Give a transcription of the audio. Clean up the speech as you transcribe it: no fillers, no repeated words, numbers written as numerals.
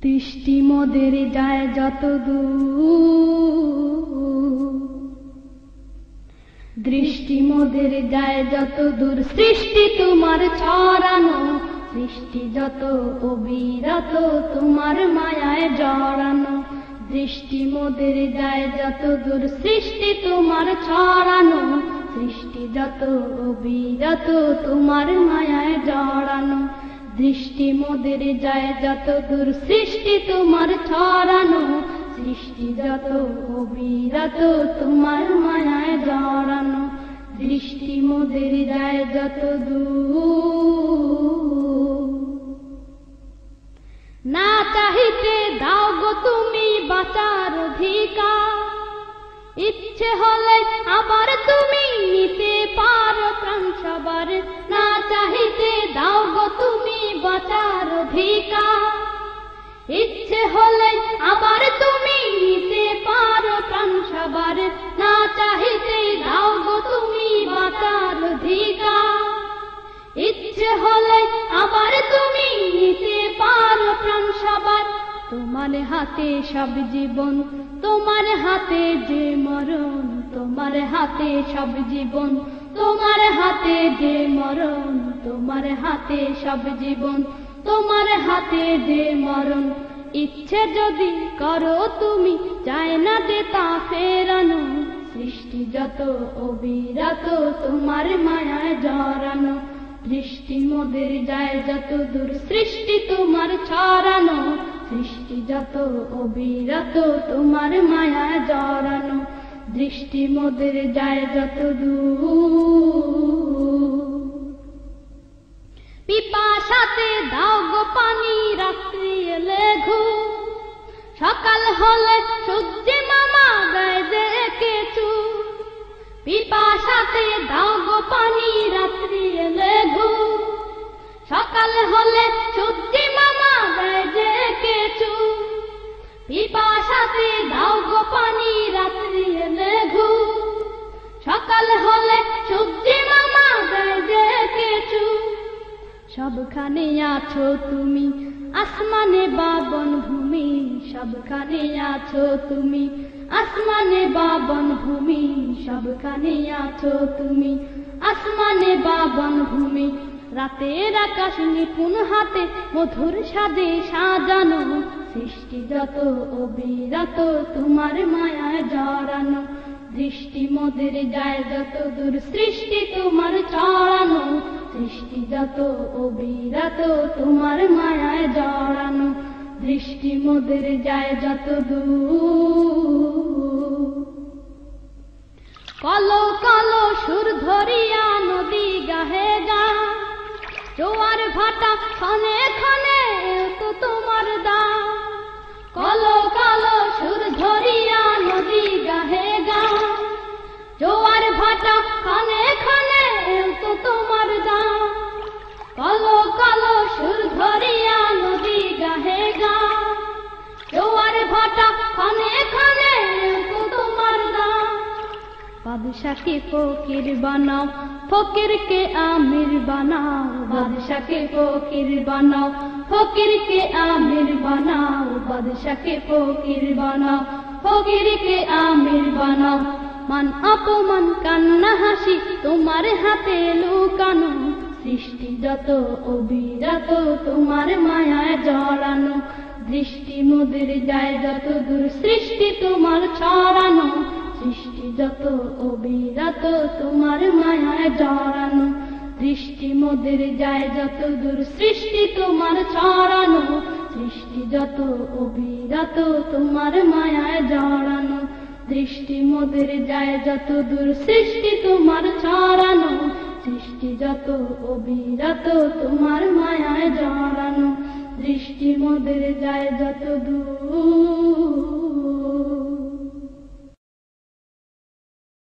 দৃষ্টি মোদের যায় যত দূর, দৃষ্টি মোদের যায় যত দূর, সৃষ্টি তোমার ছড়ানো, সৃষ্টি যত অবিরত তোমার মায়ায় জড়ানো। দৃষ্টি মোদের যায় যত দূর, সৃষ্টি তোমার ছড়ানো, সৃষ্টি যত অবিরত তোমার মায়ায় জড়ানো। দৃষ্টি মোদের যায় যত দূর, সৃষ্টি তোমার ছড়ানো, সৃষ্টি যত অবিরত তোমার মায়ায় জড়ানো। দৃষ্টি মোদের যায় যত দূর, না চাহিতে দাও গো তুমি বাঁচার অধিকার, ইচ্ছে হলে আবার তুমি নিতে পারো প্রাণ সবার। না চাহিতে দাও গো তুমি বাঁচার অধিকার, ইচ্ছে হলে আবার তুমি নিতে পারো প্রাণ সবার। না চাহিতে দাও গো তুমি বাঁচার অধিকার, ইচ্ছে হলে আবার তুমি নিতে পারো প্রাণ সবার। তোমার হাতে সব জীবন, তোমার হাতে যে মরণ, তোমার হাতে সব জীবন, তোমার হাতে যে মরণ, তোমার হাতে সব জীবন, তোমার হাতে যে মরণ। ইচ্ছে যদি করো তুমি, চায় না যে তা ফেরানো। সৃষ্টি যত অবিরত তোমার মায়ায় জড়ানো। দৃষ্টি মোদের যায় যত দূর, সৃষ্টি তোমার ছড়ানো, সৃষ্টি যত অবিরত তোমার মায়ায় জড়ানো। দৃষ্টি মোদের যায় যত দূর, পিপাসাতে দাও গো পানি রাত্রি এলে ঘুম, সকাল হলে সূর্যে মামা গায়ে যে কেচু। পিপাসাতে দাও গো পানি রাত্রি এলে ঘুম, সকাল হলে সূর্যে মামা গায়ে যে কেচু। পিপাসাতে দাও গো পানি রাত্রি এলে ঘুম, সকাল হলে সূর্যে মামা গায়ে যে কেচু। সবখানে আছো তুমি আসমানে বা বনভূমি, সবখানে আছো তুমি আসমানে বা বনভূমি, সবখানে আছো তুমি আসমানে বা বনভূমি। রাতের আকাশ নিপুণ হাতে মধুর স্বাদে সাজানো, সৃষ্টি যত অবিরত তোমার মায়ায় জড়ানো। দৃষ্টি মোদের যায় যত দূর, সৃষ্টি তোমার ছড়ানো, সৃষ্টি যত অবিরত তোমার মায়ায় জড়ানো। দৃষ্টি মোদের যায় যত দূর, কলো কলো সুর ধরিয়া নদী গাহে গা, জোয়ার ভাটা ক্ষণে ক্ষণে তো তোমার দাম। কলো কলো সুর ধরিয়া নদী গাহে গা, জোয়ার ভাটা ক্ষণে ক্ষণে তো তোমার দাম। কলো কলো সুর ধরিয়া নদী গাহে গা, জোয়ার ভাটা ক্ষণে ক্ষণে তো তোমার দাম। বাদশাকে ফকির বানাও, ফকিরকে আমির বানাও, বাদশাকে ফকির বানাও, ফকিরকে আমির বানাও, বাদশাকে ফকির বানাও, ফকিরকে আমির বানাও। মান অপমান কান্না হাসি তোমার হাতে লুকানো, সৃষ্টি যত অবিরত তোমার মায়ায় জড়ানো। দৃষ্টি মোদের যায় যত দূর, সৃষ্টি তোমার ছড়ানো, সৃষ্টি যত অবিরত তোমার মায়ায় জড়ানো। দৃষ্টি মোদের যায় যত দূর, সৃষ্টি তোমার ছড়ানো, সৃষ্টি যত অবিরত তোমার মায়ায় জড়ানো। দৃষ্টি মোদের যায় যত দূর, সৃষ্টি তোমার ছড়ানো, সৃষ্টি যত অবিরত তোমার মায়ায় জড়ানো। দৃষ্টি মোদের যায় যত দূর।